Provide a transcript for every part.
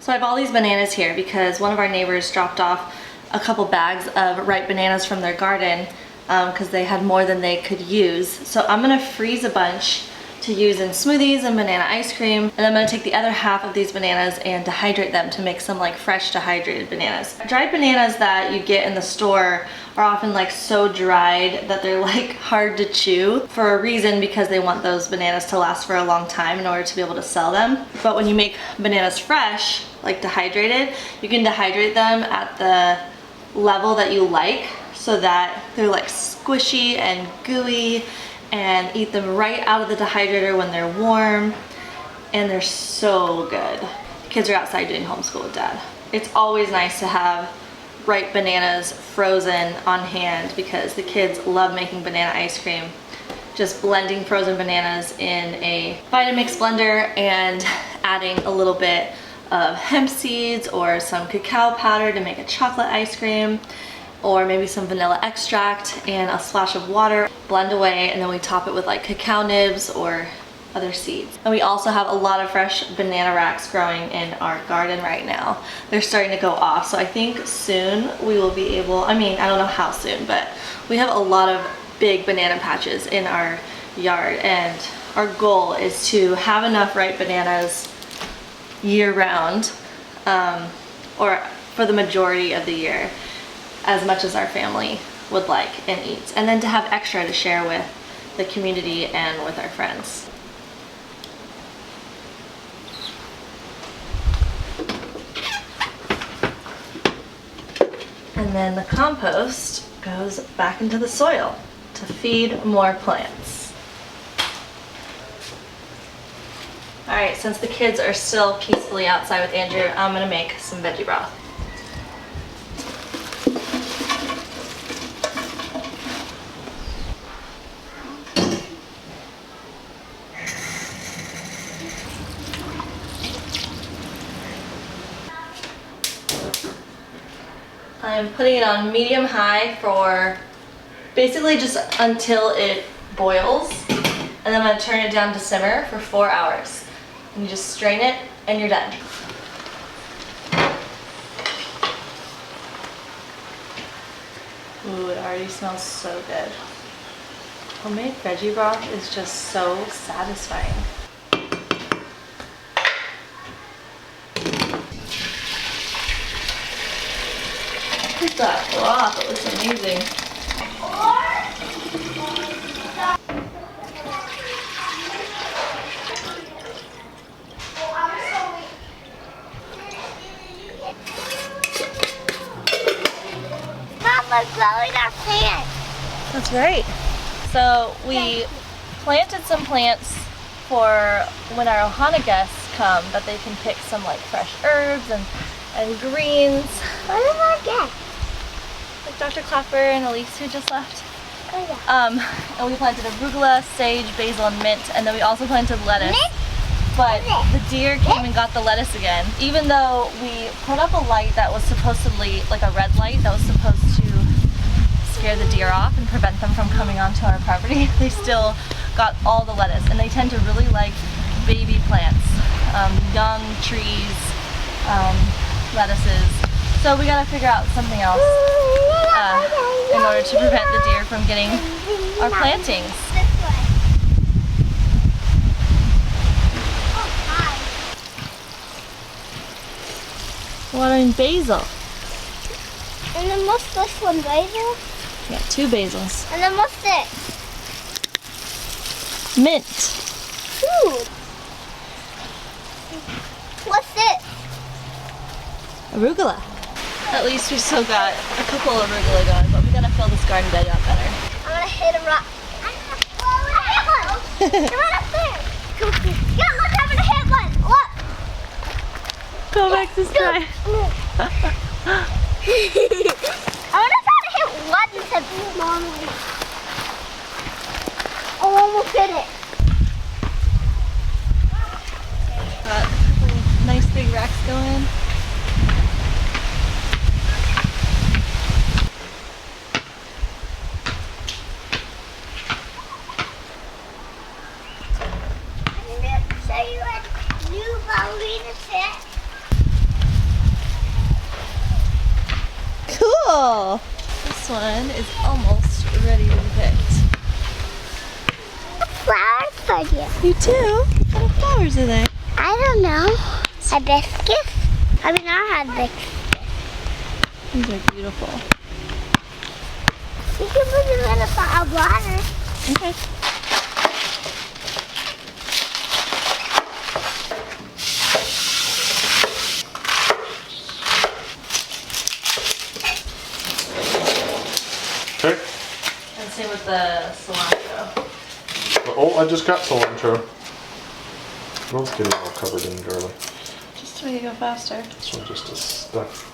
So I have all these bananas here because one of our neighbors dropped off a couple bags of ripe bananas from their garden because they had more than they could use. So I'm gonna freeze a bunch to use in smoothies and banana ice cream, and I'm gonna take the other half of these bananas and dehydrate them to make some like fresh dehydrated bananas. Dried bananas that you get in the store are often like so dried that they're like hard to chew for a reason, because they want those bananas to last for a long time in order to be able to sell them. But when you make bananas fresh, like dehydrated, you can dehydrate them at the level that you like so that they're like squishy and gooey, and eat them right out of the dehydrator when they're warm, and they're so good. The kids are outside doing homeschool with Dad. It's always nice to have ripe bananas frozen on hand because the kids love making banana ice cream. Just blending frozen bananas in a Vitamix blender and adding a little bit of hemp seeds or some cacao powder to make a chocolate ice cream, or maybe some vanilla extract and a splash of water, blend away, and then we top it with like cacao nibs or other seeds. And we also have a lot of fresh banana racks growing in our garden right now. They're starting to go off, so I think soon we will be able, I don't know how soon, but we have a lot of big banana patches in our yard, and our goal is to have enough ripe bananas year round, or for the majority of the year, as much as our family would like and eat, and then to have extra to share with the community and with our friends. And then the compost goes back into the soil to feed more plants. Alright, since the kids are still peacefully outside with Andrew, I'm gonna make some veggie broth. I'm putting it on medium-high for basically just until it boils, and then I'm going to turn it down to simmer for 4 hours. And you just strain it and you're done. Ooh, it already smells so good. Homemade veggie broth is just so satisfying. Look at that broth, it looks amazing. Mama's growing our plants. That's right. So we planted some plants for when our Ohana guests come, that they can pick some like fresh herbs and greens. What did I get? Like Dr. Clapper and Elise, who just left. Oh yeah. And we planted arugula, sage, basil, and mint, and then we also planted lettuce. Mint? But the deer came and got the lettuce again. Even though we put up a light that was supposedly like a red light that was supposed to scare the deer off and prevent them from coming onto our property, they still got all the lettuce, and they tend to really like baby plants, young trees, lettuces. So we gotta figure out something else in order to prevent the deer from getting our plantings. This way. Oh, hi. Watering basil. And then what's this one, basil? Yeah, 2 basils. And then what's this? Mint. Food. What's this? Arugula. At least we still got a couple of arugula going, but we gotta fill this garden bed out better. I'm gonna hit a rock. I hit one. You're right up there. Come here. Yeah, look, I'm gonna hit one. Look. Go back this way. I'm gonna try to hit one instead of normally. I almost hit it. Got a couple nice big racks going. I'm gonna show you a new ballerina set. this one is almost ready to be picked. Flowers for you. You too? What kind of flowers are they? I don't know. Hibiscus? I mean, I had hibiscus. These are beautiful. You can put them in a pot of water. Okay. Okay. And same with the cilantro. Oh, I just got cilantro. Both getting all covered in garlic. Just to make it go faster. This one just is stuff.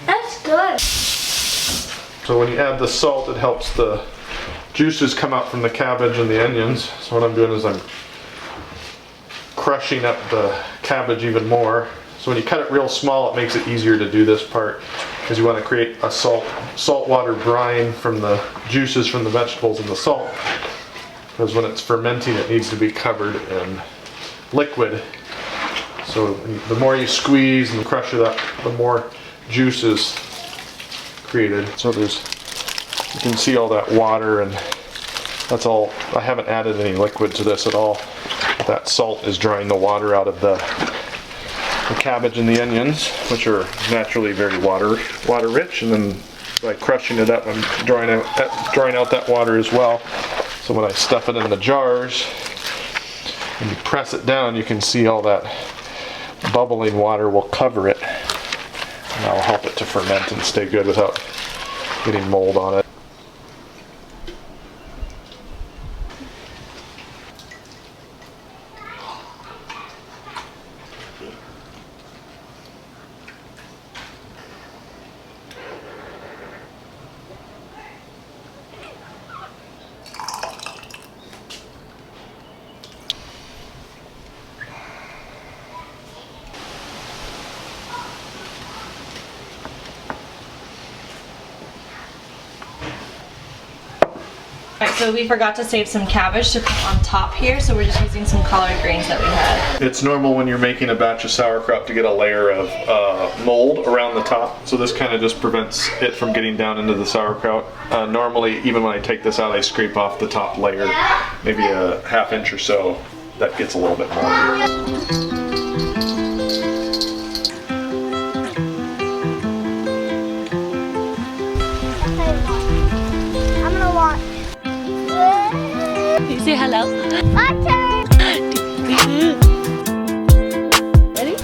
That's good. So when you add the salt, it helps the juices come out from the cabbage and the onions. So what I'm doing is I'm crushing up the cabbage even more. So when you cut it real small, it makes it easier to do this part because you want to create a saltwater brine from the juices from the vegetables and the salt. Because when it's fermenting, it needs to be covered in liquid. So the more you squeeze and crush it up, the more juices created. So you can see all that water, and that's all. I haven't added any liquid to this at all. That salt is drawing the water out of the cabbage and the onions, which are naturally very water rich, and then by crushing it up, I'm drawing out that water as well. So when I stuff it in the jars and you press it down, you can see all that bubbling water will cover it, and that'll help it to ferment and stay good without getting mold on it. Alright, so we forgot to save some cabbage to put on top here, so we're just using some collard greens that we had. It's normal when you're making a batch of sauerkraut to get a layer of mold around the top, so this kind of just prevents it from getting down into the sauerkraut. Normally, even when I take this out, I scrape off the top layer, maybe a ½ inch or so. That gets a little bit moldy. I'm gonna watch. Can you say hello? My turn. Ready?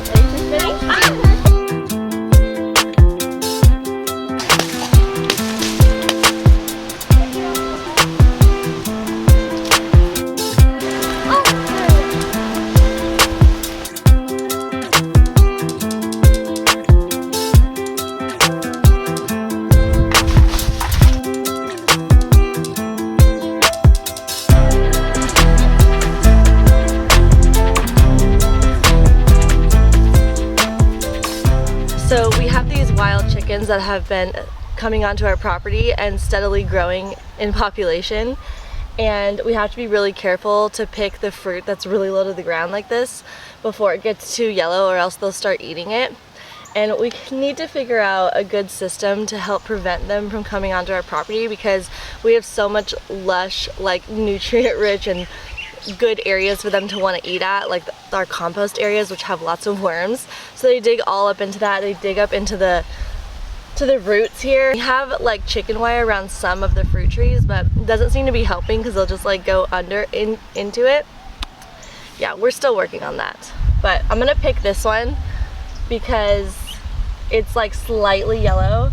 So we have these wild chickens that have been coming onto our property and steadily growing in population, and we have to be really careful to pick the fruit that's really low to the ground like this before it gets too yellow, or else they'll start eating it. And we need to figure out a good system to help prevent them from coming onto our property, because we have so much lush, like nutrient rich and good areas for them to want to eat at, like our compost areas, which have lots of worms. So they dig all up into that. They dig up into the roots here. We have like chicken wire around some of the fruit trees, but it doesn't seem to be helping because they'll just like go into it. Yeah, we're still working on that. But I'm gonna pick this one because it's like slightly yellow.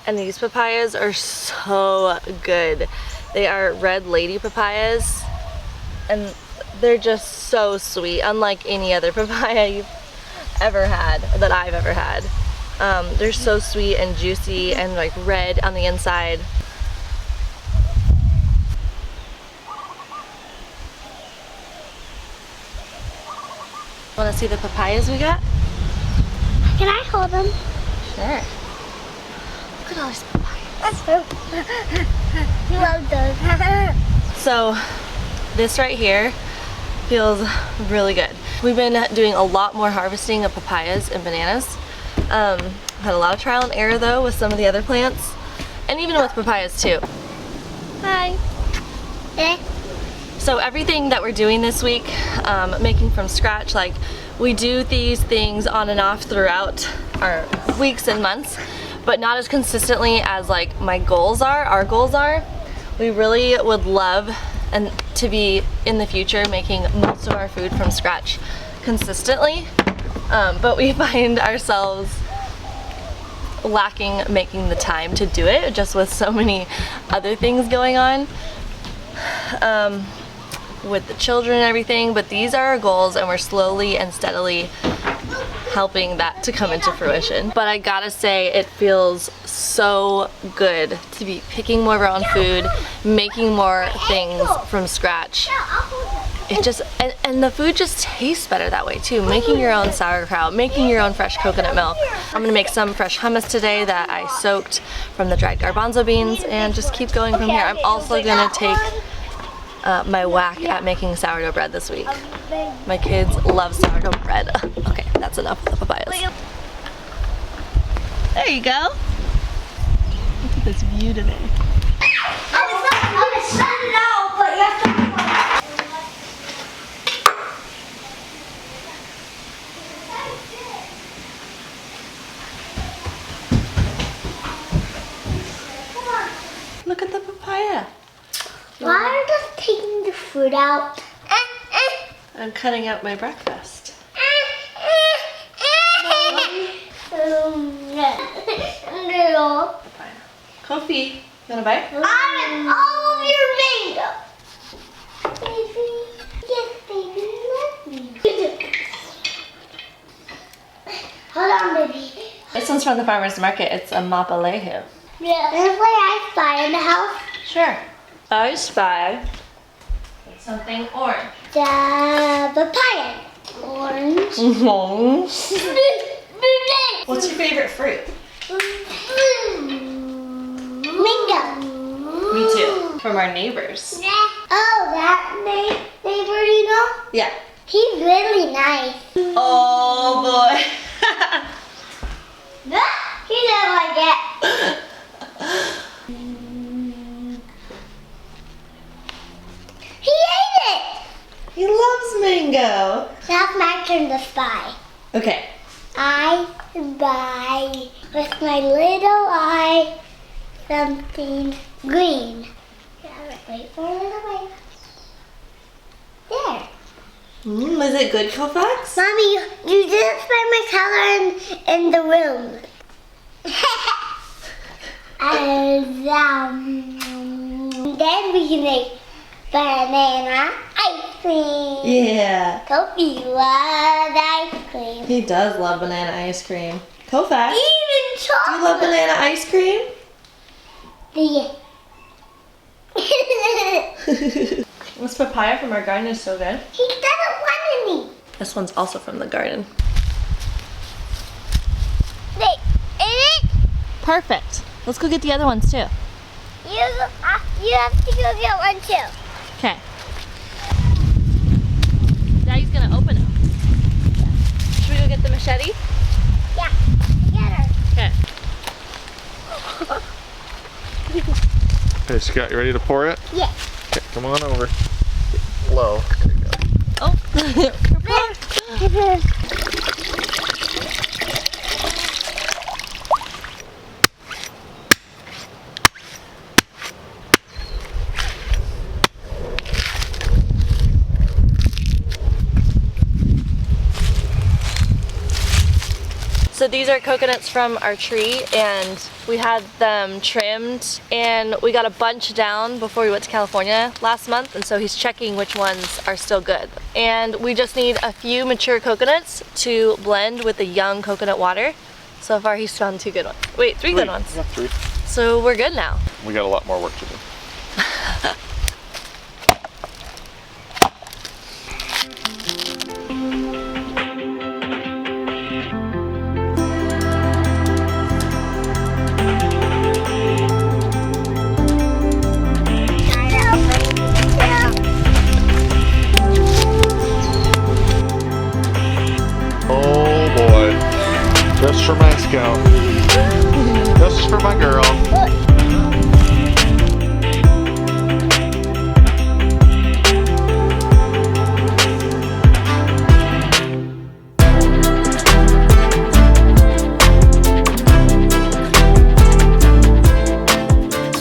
And these papayas are so good. They are red lady papayas, and they're just so sweet, unlike any other papaya you've ever had, that I've ever had. They're so sweet and juicy and like red on the inside. Want to see the papayas we got? Can I hold them? Sure. Look at all these papayas. You love those. So this right here feels really good. We've been doing a lot more harvesting of papayas and bananas. Had a lot of trial and error though with some of the other plants, and even with papayas too. Hi. Eh? So everything that we're doing this week, making from scratch, like we do these things on and off throughout our weeks and months, but not as consistently as like my goals are, our goals are. We really would love and to be in the future making most of our food from scratch consistently, but we find ourselves lacking making the time to do it just with so many other things going on with the children and everything. But these are our goals and we're slowly and steadily helping that to come into fruition. But I gotta say, it feels so good to be picking more of our own food, making more things from scratch. It just, and the food just tastes better that way too. Making your own sauerkraut, making your own fresh coconut milk. I'm gonna make some fresh hummus today that I soaked from the dried garbanzo beans and just keep going from here. I'm also gonna take my whack at making sourdough bread this week. My kids love sourdough bread. Okay, that's enough of the papayas. There you go. Look at this view today. I'm gonna shut it out, but you have to. Look at the papaya. Why are you just taking the fruit out? I'm cutting out my breakfast. Little. Kofi, you wanna bite? I want all of your mango. Baby, yes, baby, love me. Hold on, baby. This one's from the farmer's market. It's a mapalehu. Yeah. There's what I spy in the house. Sure. I spy something orange. The papaya. Orange. What's your favorite fruit? Mango. Me too. From our neighbors. Oh, that neighbor, you know? Yeah. He's really nice. Oh boy. He doesn't like it. He ate it. He loves mango. Now it's my turn to spy. Okay. I spy with my little eye something green. Yeah, wait for a little wait. There. Is it good, Kofax? Mommy, you didn't spy my color in the room. Then we can make banana ice cream. Yeah. Kofi loves ice cream. He does love banana ice cream. Kofax, Even chocolate. do you love banana ice cream? Yeah. This papaya from our garden is so good. He doesn't want any. This one's also from the garden. Wait, is it? Perfect. Let's go get the other ones too. You have to go get one too. Okay. Daddy's gonna open them. Should we go get the machete? Yeah, together. Okay. Okay, Scott, you ready to pour it? Yeah. Okay, come on over. Low. There you go. Oh. So these are coconuts from our tree, and we had them trimmed, and we got a bunch down before we went to California last month, and so he's checking which ones are still good. And we just need a few mature coconuts to blend with the young coconut water. So far he's found 2 good ones. Wait, 3 good ones. Yeah, 3. So we're good now. We got a lot more work to do. Just for my scout. Just for my girl.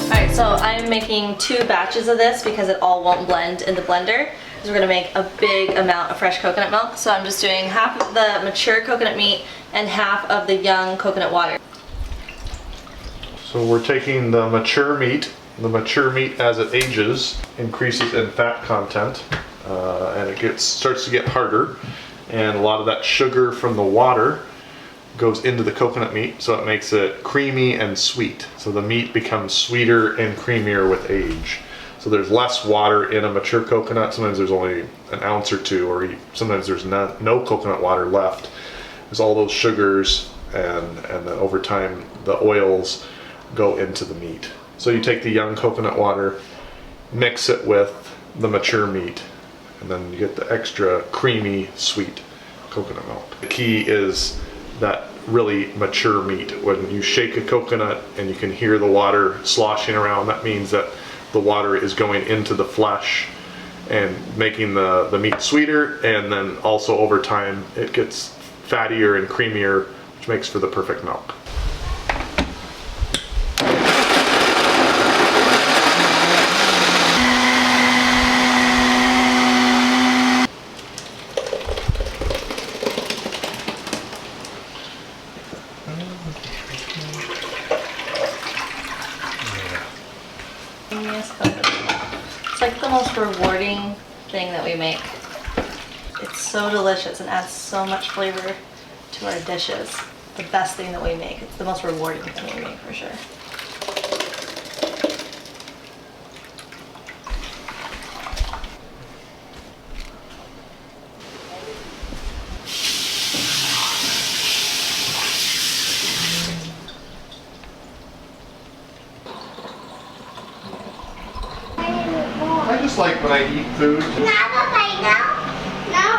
Alright, so I'm making 2 batches of this because it all won't blend in the blender. Because we're going to make a big amount of fresh coconut milk. So I'm just doing half of the mature coconut meat and half of the young coconut water. So we're taking the mature meat. The mature meat, as it ages, increases in fat content, and it starts to get harder. And a lot of that sugar from the water goes into the coconut meat, so it makes it creamy and sweet. So the meat becomes sweeter and creamier with age. So there's less water in a mature coconut. Sometimes there's only an ounce or 2, or sometimes there's no coconut water left. There's all those sugars, and then over time the oils go into the meat. So you take the young coconut water, mix it with the mature meat, and then you get the extra creamy, sweet coconut milk. The key is that really mature meat. When you shake a coconut and you can hear the water sloshing around, that means that the water is going into the flesh and making the meat sweeter, and then also over time it gets fattier and creamier, which makes for the perfect milk. It's like the most rewarding thing that we make. It's so delicious and adds so much flavor to our dishes. The best thing that we make. It's the most rewarding thing we make for sure. I just like when I eat food. Now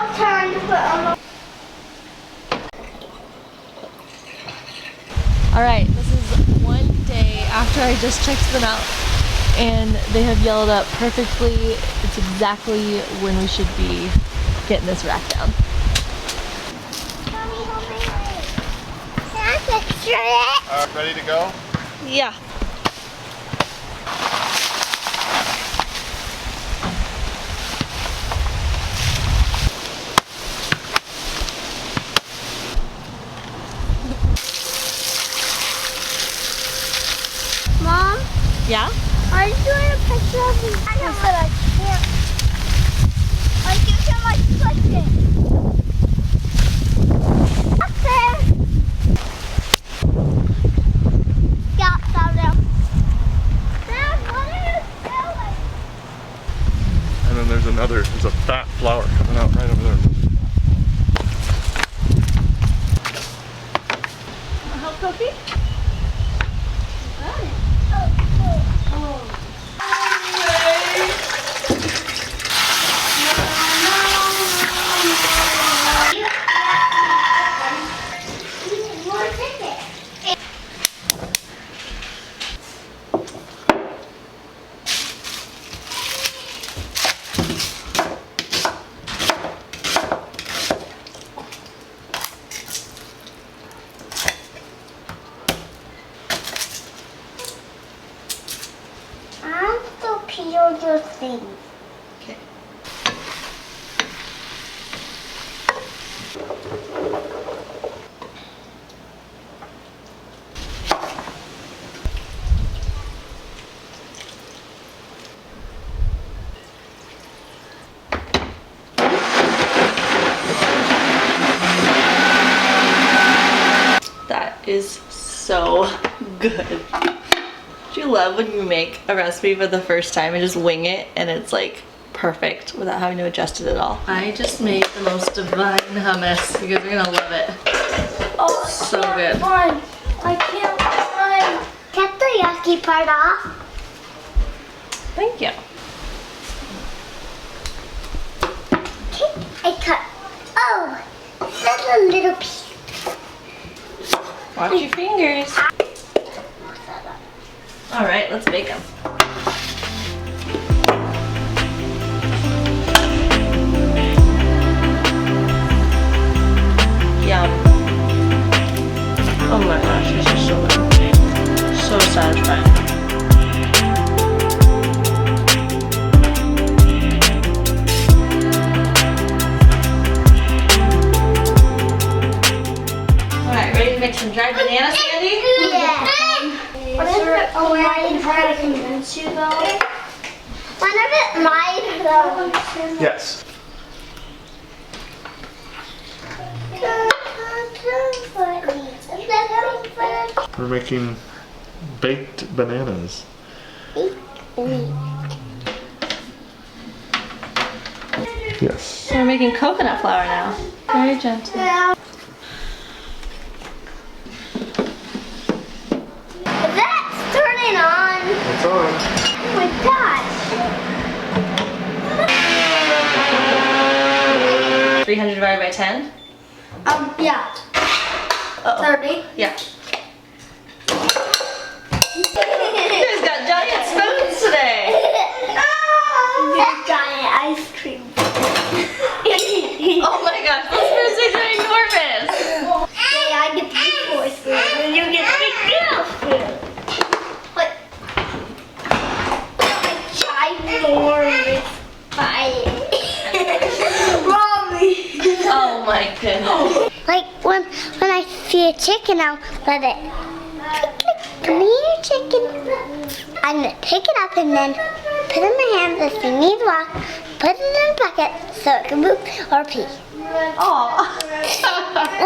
it's time to put on. Alright, this is one day after I just checked them out and they have yellowed up perfectly. It's exactly when we should be getting this rack down. Mommy, hold my leg. Can I picture it? Ready to go? Yeah. Mom, Yeah? are you doing a picture of me? I know, but I can't. I can't like push it. Up there. Got that down. Dad, what are you doing? And then there's a fat flower coming out right over there. Help Cookie? I'm still peel your thing. Okay. That is so good. Do you love when you make a recipe for the first time and just wing it and it's like perfect without having to adjust it at all? I just made the most divine hummus. You guys are gonna love it. Oh, So good. I can't find. Cut the yucky part off. Thank you. Okay, I cut. Oh, that's a little piece. Watch your fingers. All right, let's bake them. Yum. Oh my gosh, this is so good. So satisfying. Alright, ready to make some dried banana, Sandy? Yeah. What is it? Oh, I try to convince you though. One of it lied though. Yes. We're making baked bananas. Yes. So we're making coconut flour now. Very gentle. That's turning on. It's on. Oh my gosh. 300 divided by 10? Yeah. Uh-oh. 30. Yeah. You guys got giant spoons today. Giant ice cream. Oh my gosh, those spoons are enormous. Yeah, I get big boy spoon and you get big girl spoon. What? Ginormous bite. Mommy. Oh my goodness. Like when I see a chicken, I'll let it. Come here, chicken. I'm gonna pick it up and then put it in my hand, the thing needs water, put it in a bucket so it can poop or pee. Oh.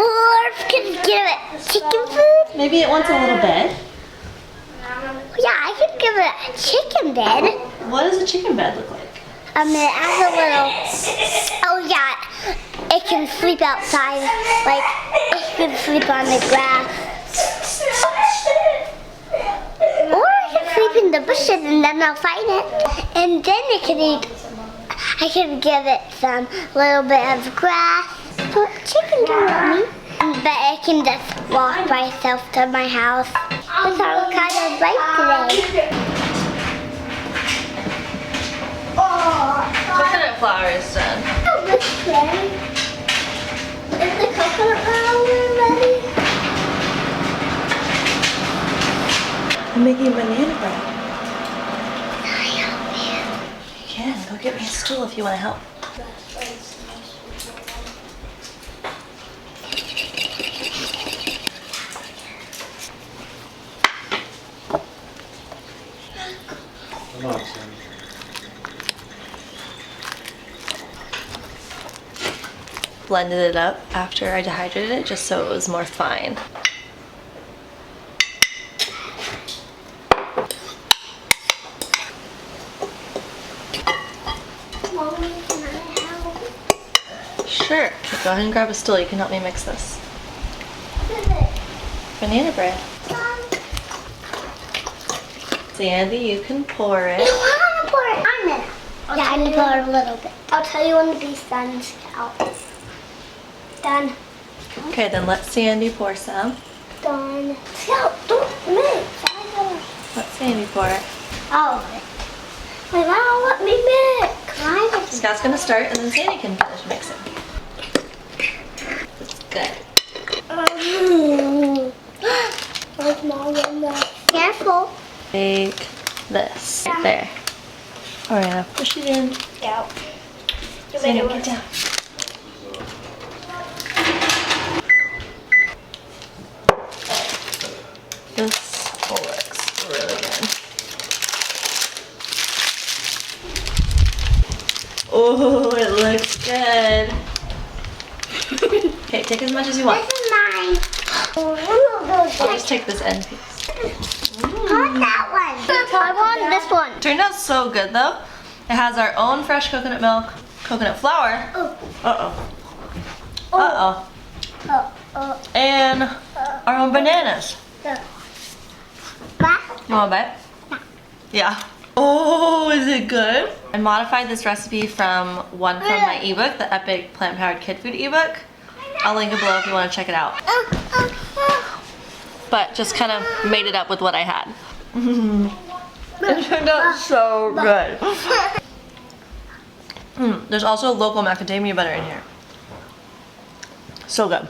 Or can give it chicken food. Maybe it wants a little bed. Yeah, I could give it a chicken bed. What does a chicken bed look like? It has a little. Oh yeah, it can sleep outside. Like it can sleep on the grass. Or it can sleep in the bushes and then I'll find it. And then it can eat. I can give it some little bit of grass. But chicken don't want me. But it can just walk by itself to my house. That's how it kind of like today. Coconut flour is done. Oh, this ready. Is the coconut flour ready? I'm making banana bread. You can. Go get me a stool if you want to help. Come on, Sam. Blended it up after I dehydrated it just so it was more fine. Mommy, can I help? Sure. Go ahead and grab a stool. You can help me mix this. What is it? Banana bread. Sandy, you can pour it. I want to pour it. I'm gonna. Yeah, I'm gonna pour it a little bit. I'll tell you when the beef sun's out. Done. Okay, then let Sandy pour some. Done. Scout, don't mix. Let Sandy pour it. Oh. My mom let me mix. Scott's gonna start and then Sandy can finish mixing. It's good. Where's Mom in there? Careful. Take this right there. All right, now push it in. Yeah. Sandy, get down. This looks really good. Oh, it looks good. Okay, take as much as you want. This is mine. I'll just take this end piece. I want that one. I want this one. Turned out so good though. It has our own fresh coconut milk, coconut flour. Uh-oh. Uh-oh. And our own bananas. You want a bite? Yeah. Oh, is it good? I modified this recipe from one from my ebook, the Epic Plant Powered Kid Food ebook. I'll link it below if you want to check it out. but just kind of made it up with what I had. It turned out so good. There's also local macadamia butter in here. So good.